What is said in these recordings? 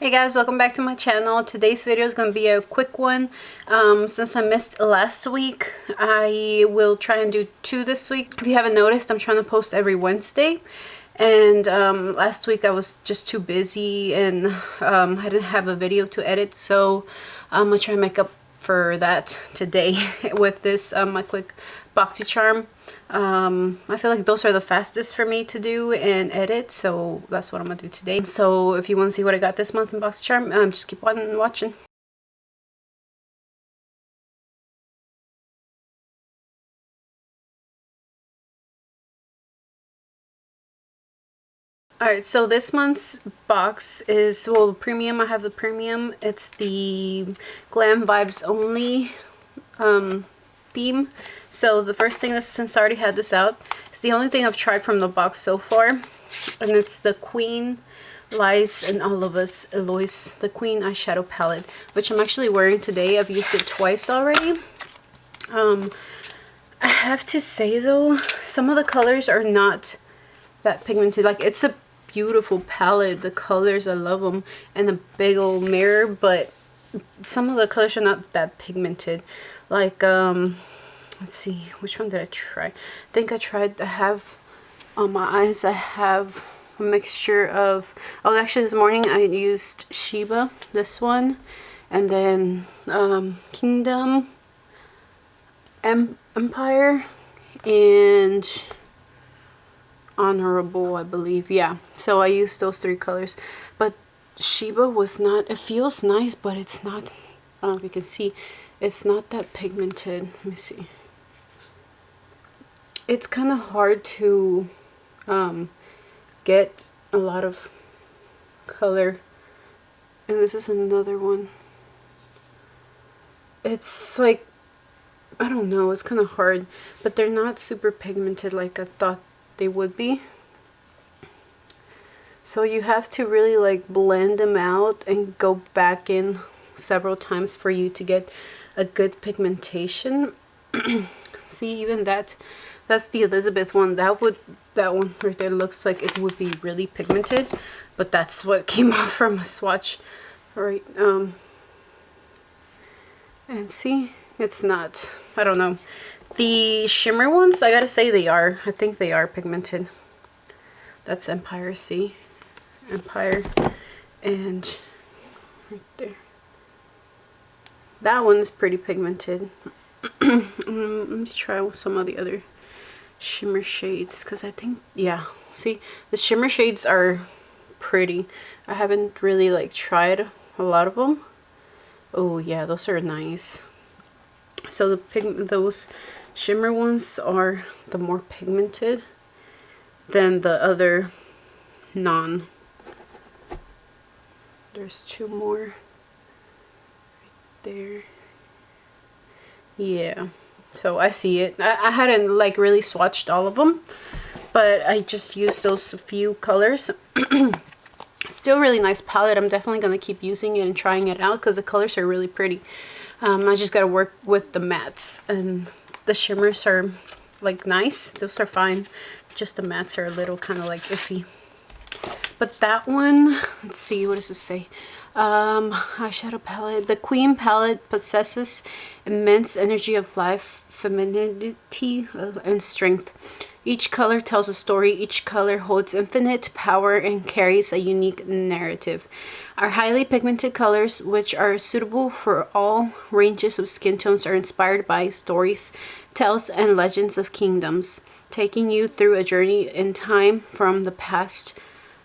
Hey guys, welcome back to my channel. Today's video is going to be a quick one. Since I missed last week, I will try and do 2 this week. If you haven't noticed, I'm trying to post every Wednesday. And last week I was just too busy and I didn't have a video to edit. So I'm going to try and make up for that today with this my quick Boxycharm. I feel like those are the fastest for me to do and edit, so that's what I'm gonna do today. So if you want to see what I got this month in Boxycharm, just keep on watching. Alright, so this month's box is, well, premium. I have the premium. It's the Glam Vibes Only theme. So the first thing is, since I already had this out, it's the only thing I've tried from the box so far. And it's the Queen Lies and All of Us Eloise, the Queen eyeshadow palette, which I'm actually wearing today. I've used it twice already. I have to say though, some of the colors are not that pigmented. Like, it's a beautiful palette, the colors, I love them, and a big old mirror, but some of the colors are not that pigmented. Like, let's see, which one did I try? I think I have on my eyes, I have a mixture of, oh, actually this morning I used Sheba, this one, and then Kingdom, Empire, and Honorable, I believe. Yeah, so I used those 3 colors, but Sheba was not, it feels nice, but it's not, I don't know if you can see, it's not that pigmented. Let me see. It's kind of hard to get a lot of color. And this is another one. It's like, I don't know, it's kind of hard, but they're not super pigmented like I thought they would be. So you have to really like blend them out and go back in several times for you to get a good pigmentation. See, even that's the Elizabeth one. That one right there looks like it would be really pigmented, but that's what came off from a swatch, right? And see, it's not, I don't know. The shimmer ones, I gotta say I think they are pigmented. That's Empire, see? Empire, and right there. That one is pretty pigmented. Let me try some of the other shimmer shades, because I think, yeah, see, the shimmer shades are pretty. I haven't really like tried a lot of them. Oh yeah, those are nice. So those shimmer ones are the more pigmented than the other non. There's 2 more right there. Yeah, so I see it. I hadn't like really swatched all of them, but I just used those few colors. Still really nice palette. I'm definitely gonna keep using it and trying it out because the colors are really pretty. I just gotta work with the mattes, and the shimmers are like nice. Those are fine. Just the mattes are a little kind of like iffy. But that one, let's see, what does this say? Eyeshadow palette. The Queen palette possesses immense energy of life, femininity, and strength. Each color tells a story. Each color holds infinite power and carries a unique narrative. Our highly pigmented colors, which are suitable for all ranges of skin tones, are inspired by stories, tales, and legends of kingdoms, taking you through a journey in time from the past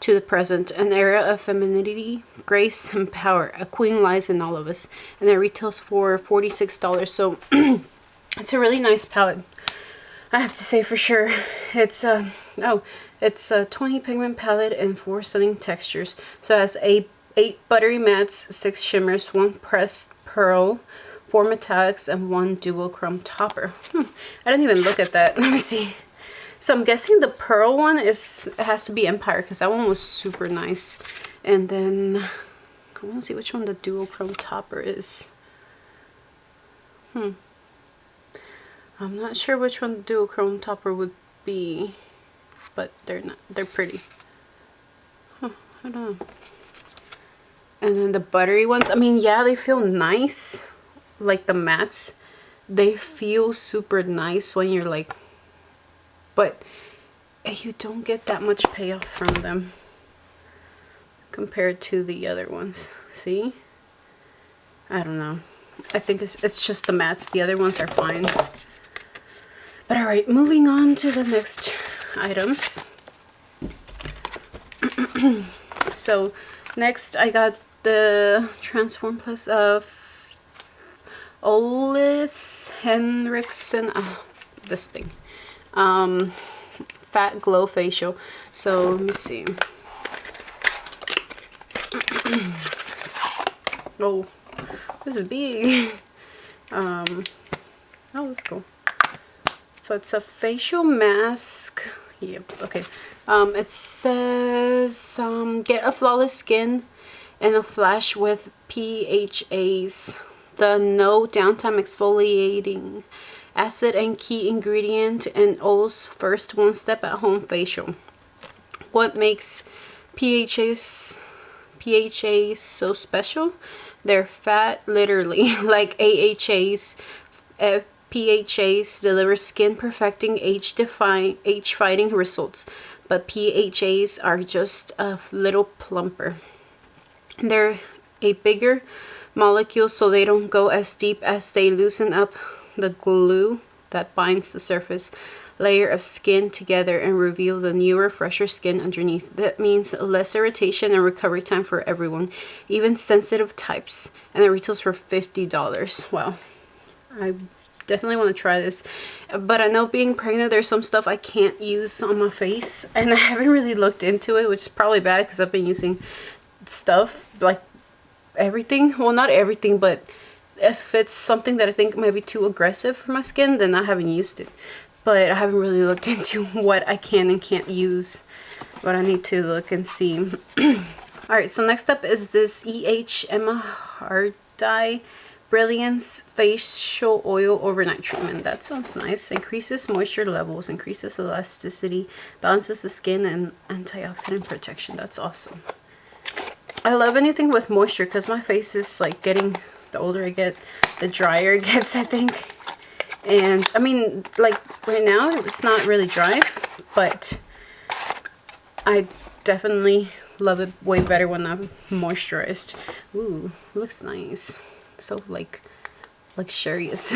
to the present, an era of femininity, grace, and power. A queen lies in all of us, and it retails for $46. So it's a really nice palette, I have to say, for sure. It's it's a 20 pigment palette and 4 stunning textures. So it has 8 buttery mattes, 6 shimmers, 1 pressed pearl, 4 metallics, and 1 duochrome topper. I didn't even look at that. Let me see. So I'm guessing the pearl one has to be Empire, because that one was super nice. And then I want to see which one the duochrome topper is. I'm not sure which one the duochrome topper would be, but they're pretty. I don't know. And then the buttery ones, I mean, yeah, they feel nice. Like the mattes, they feel super nice when you're like, but you don't get that much payoff from them compared to the other ones. See? I don't know. I think it's just the mattes. The other ones are fine. But alright, moving on to the next items. So next I got the Transform Plus of Olis Henriksen, this thing, Fat Glow Facial. So let me see. Oh, this is big. Oh, that's cool. So it's a facial mask. Yep, okay. It says get a flawless skin in a flash with PHAs, the no downtime exfoliating acid and key ingredient in Ol's first one-step at-home facial. What makes PHAs so special? They're fat, literally, like AHAs. PHAs deliver skin perfecting age fighting results, but PHAs are just a little plumper. They're a bigger molecule, so they don't go as deep as they loosen up the glue that binds the surface layer of skin together and reveal the newer, fresher skin underneath. That means less irritation and recovery time for everyone, even sensitive types. And it retails for $50. Wow. I definitely want to try this, but I know being pregnant, there's some stuff I can't use on my face, and I haven't really looked into it, which is probably bad because I've been using stuff like everything. Well, not everything, but if it's something that I think might be too aggressive for my skin, then I haven't used it. But I haven't really looked into what I can and can't use, but I need to look and see. Alright, so next up is this Emma Hardy Brilliance Facial Oil Overnight Treatment. That sounds nice. Increases moisture levels, increases elasticity, balances the skin, and antioxidant protection. That's awesome. I love anything with moisture because my face is like getting, the older I get, the drier it gets, I think. And I mean, like right now it's not really dry, but I definitely love it way better when I'm moisturized. Ooh, looks nice. So like luxurious.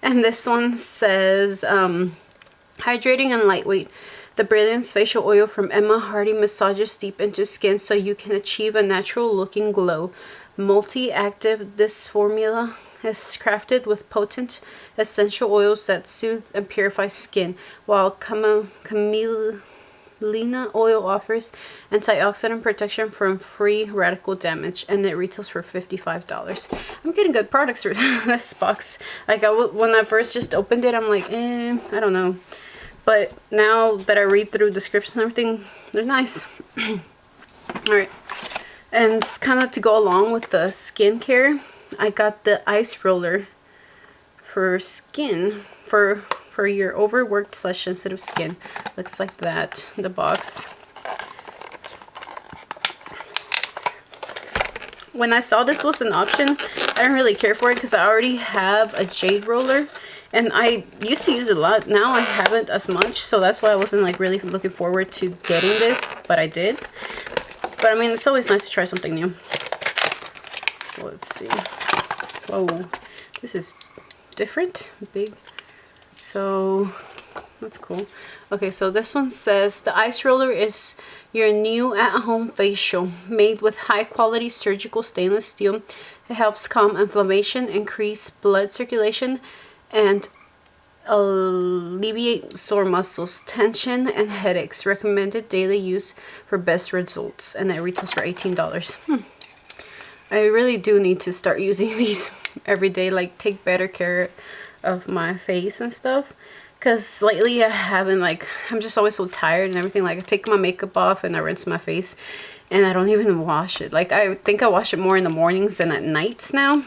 And this one says hydrating and lightweight. The Brilliance Facial Oil from Emma Hardy massages deep into skin so you can achieve a natural looking glow. Multi-active, this formula is crafted with potent essential oils that soothe and purify skin, while camelina oil offers antioxidant protection from free radical damage, and it retails for $55. I'm getting good products for this box. Like when I first just opened it, I'm like, I don't know. But now that I read through descriptions and everything, they're nice. Alright. And kind of to go along with the skincare, I got the ice roller for skin, for your overworked / sensitive skin. Looks like that, the box. When I saw this was an option, I didn't really care for it because I already have a jade roller. And I used to use it a lot. Now I haven't as much, so that's why I wasn't like really looking forward to getting this, but I did. But I mean, it's always nice to try something new. So let's see. Whoa, this is different, big. So that's cool. Okay, so this one says the ice roller is your new at-home facial made with high-quality surgical stainless steel. It helps calm inflammation, increase blood circulation, and alleviate sore muscles, tension, and headaches. Recommended daily use for best results, and it retails for $18. I really do need to start using these every day, like take better care of my face and stuff, because lately I haven't, like, I'm just always so tired and everything. Like I take my makeup off and I rinse my face and I don't even wash it. Like I think I wash it more in the mornings than at nights now.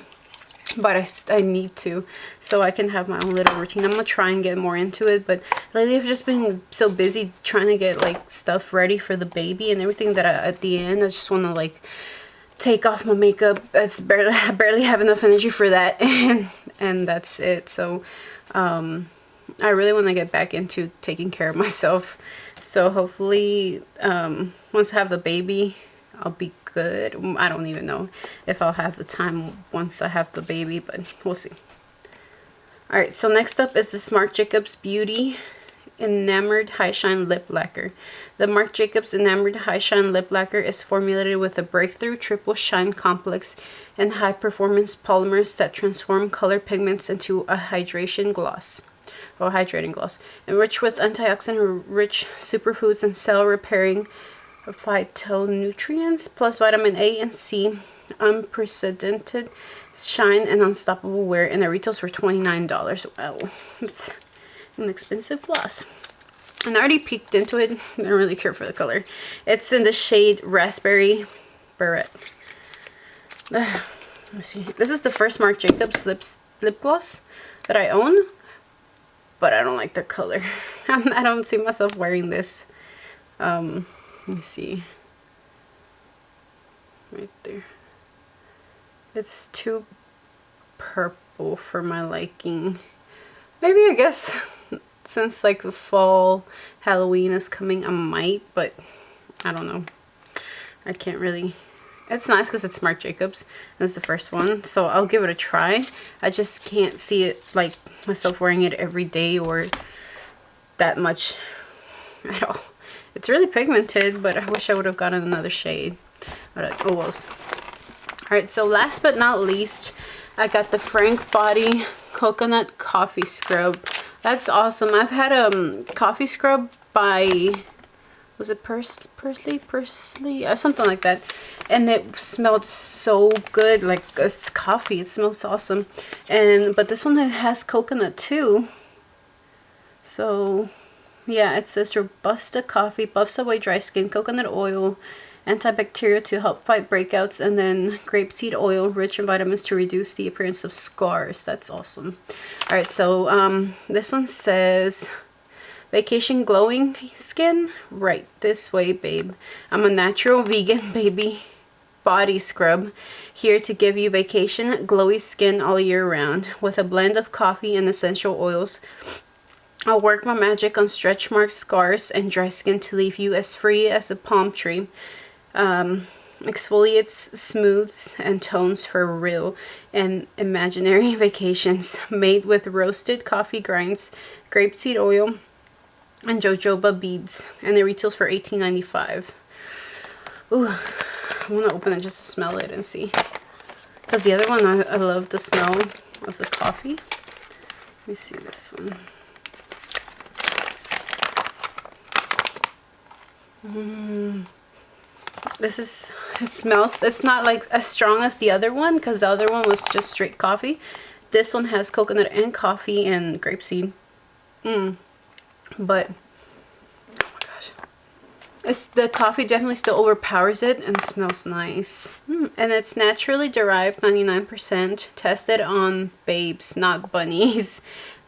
But I need to, so I can have my own little routine. I'm gonna try and get more into it, but lately I've just been so busy trying to get like stuff ready for the baby and everything that at the end I just want to like take off my makeup. I barely have enough energy for that, and that's it. So I really want to get back into taking care of myself. So hopefully once I have the baby, I'll be good. I don't even know if I'll have the time once I have the baby, but we'll see. Alright, so next up is this Marc Jacobs Beauty Enamored High Shine Lip Lacquer. The Marc Jacobs Enamored High Shine Lip Lacquer is formulated with a breakthrough triple shine complex and high performance polymers that transform color pigments into a hydration gloss. Or hydrating gloss. Enriched with antioxidant rich superfoods and cell repairing phytonutrients plus vitamin A and C, unprecedented shine and unstoppable wear, and it retails for $29. Wow, it's an expensive gloss. And I already peeked into it. I don't really care for the color. It's in the shade Raspberry Beret. Let me see. This is the first Marc Jacobs lip gloss that I own, but I don't like the color. I don't see myself wearing this. Let me see. Right there. It's too purple for my liking. Maybe, I guess, since like the fall Halloween is coming, I might, but I don't know. I can't really. It's nice because it's Marc Jacobs. It's the first one, so I'll give it a try. I just can't see it like myself wearing it every day or that much at all. It's really pigmented, but I wish I would have gotten another shade. But oh well. Alright, so last but not least, I got the Frank Body Coconut Coffee Scrub. That's awesome. I've had a coffee scrub by, was it Pursley, something like that, and it smelled so good. Like, it's coffee. It smells awesome. But this one has coconut too. So yeah, it says Robusta coffee buffs away dry skin, coconut oil, antibacterial to help fight breakouts, and then grapeseed oil rich in vitamins to reduce the appearance of scars. That's awesome. All right, so this one says vacation glowing skin, right this way, babe. I'm a natural vegan baby body scrub here to give you vacation glowy skin all year round with a blend of coffee and essential oils. I'll work my magic on stretch marks, scars, and dry skin to leave you as free as a palm tree. Exfoliates, smooths, and tones for real and imaginary vacations. Made with roasted coffee grinds, grapeseed oil, and jojoba beads. And it retails for $18.95. Ooh, I want to open it just to smell it and see. Because the other one, I love the smell of the coffee. Let me see this one. It smells, it's not like as strong as the other one because the other one was just straight coffee. This one has coconut and coffee and grapeseed. But oh my gosh, the coffee definitely still overpowers it and smells nice. And it's naturally derived, 99%, tested on babes, not bunnies,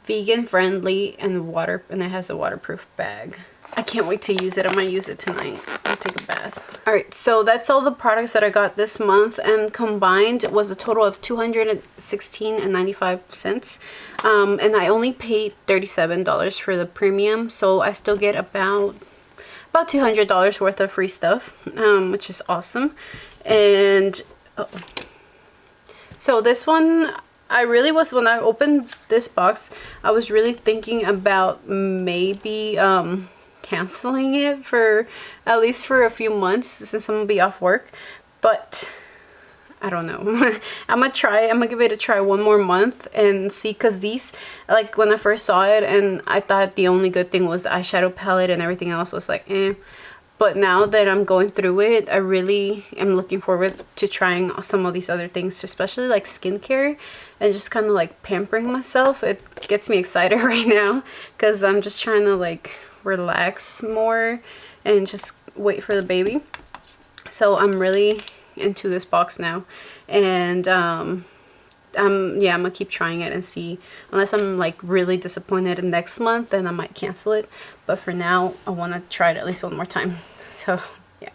vegan friendly, and it has a waterproof bag. I can't wait to use it. I might use it tonight. I'll take a bath. Alright, so that's all the products that I got this month, and combined was a total of $216.95. And I only paid $37 for the premium, so I still get about $200 worth of free stuff, which is awesome. And so this one, I really was, when I opened this box, I was really thinking about maybe canceling it for at least for a few months since I'm gonna be off work, but I don't know. I'm gonna give it a try one more month and see, because these, like when I first saw it, and I thought the only good thing was the eyeshadow palette and everything else was like but now that I'm going through it, I really am looking forward to trying some of these other things, especially like skincare and just kind of like pampering myself. It gets me excited right now because I'm just trying to like relax more and just wait for the baby. So I'm really into this box now, and yeah, I'm gonna keep trying it and see. Unless I'm like really disappointed in next month, then I might cancel it, but for now I want to try it at least one more time. So yeah.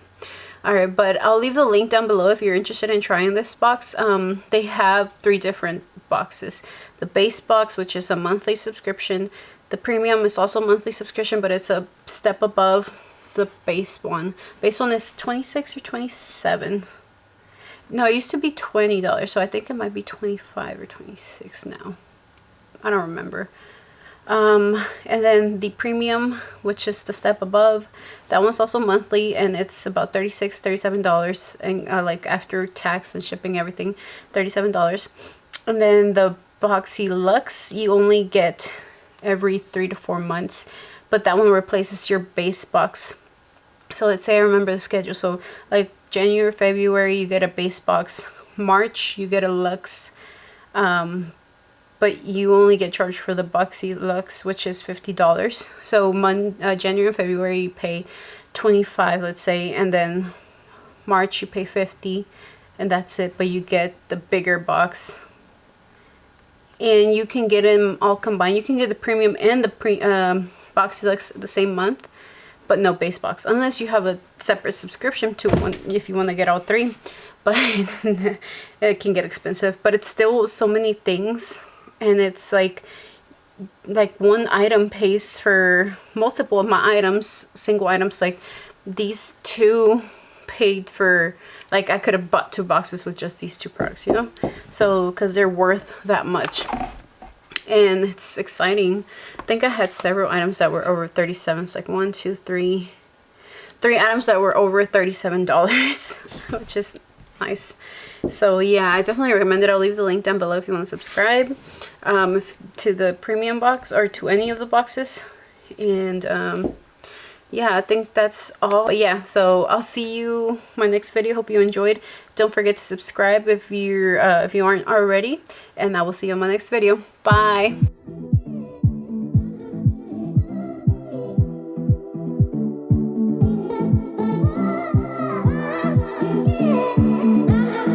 Alright, but I'll leave the link down below if you're interested in trying this box. They have 3 different boxes. The base box, which is a monthly subscription. The premium is also a monthly subscription, but it's a step above the base one. Base one is $26 or $27. No, it used to be $20, so I think it might be $25 or $26 now. I don't remember. And then the premium, which is the step above, that one's also monthly, and it's about $36, $37, and like after tax and shipping, everything, $37. And then the Boxy Luxe, you only get every 3 to 4 months, but that one replaces your base box. So let's say I remember the schedule. So like January, February, you get a base box. March, you get a Luxe. But you only get charged for the Boxy Luxe, which is $50. So January and February you pay $25, let's say, and then March you pay $50, and that's it. But you get the bigger box, and you can get them all combined. You can get the premium and the Boxy Luxe the same month, but no base box, unless you have a separate subscription to one if you want to get all 3. But it can get expensive. But it's still so many things. And it's like one item pays for multiple of my items, single items. Like these 2 paid for, like I could have bought 2 boxes with just these 2 products, you know? So, because they're worth that much. And it's exciting. I think I had several items that were over 37. It's like 1, 2, 3 items that were over $37, which is nice. So yeah, I definitely recommend it. I'll leave the link down below if you want to subscribe to the premium box or to any of the boxes. And yeah, I think that's all. But yeah, so I'll see you my next video. Hope you enjoyed. Don't forget to subscribe if you aren't already, and I will see you in my next video. Bye.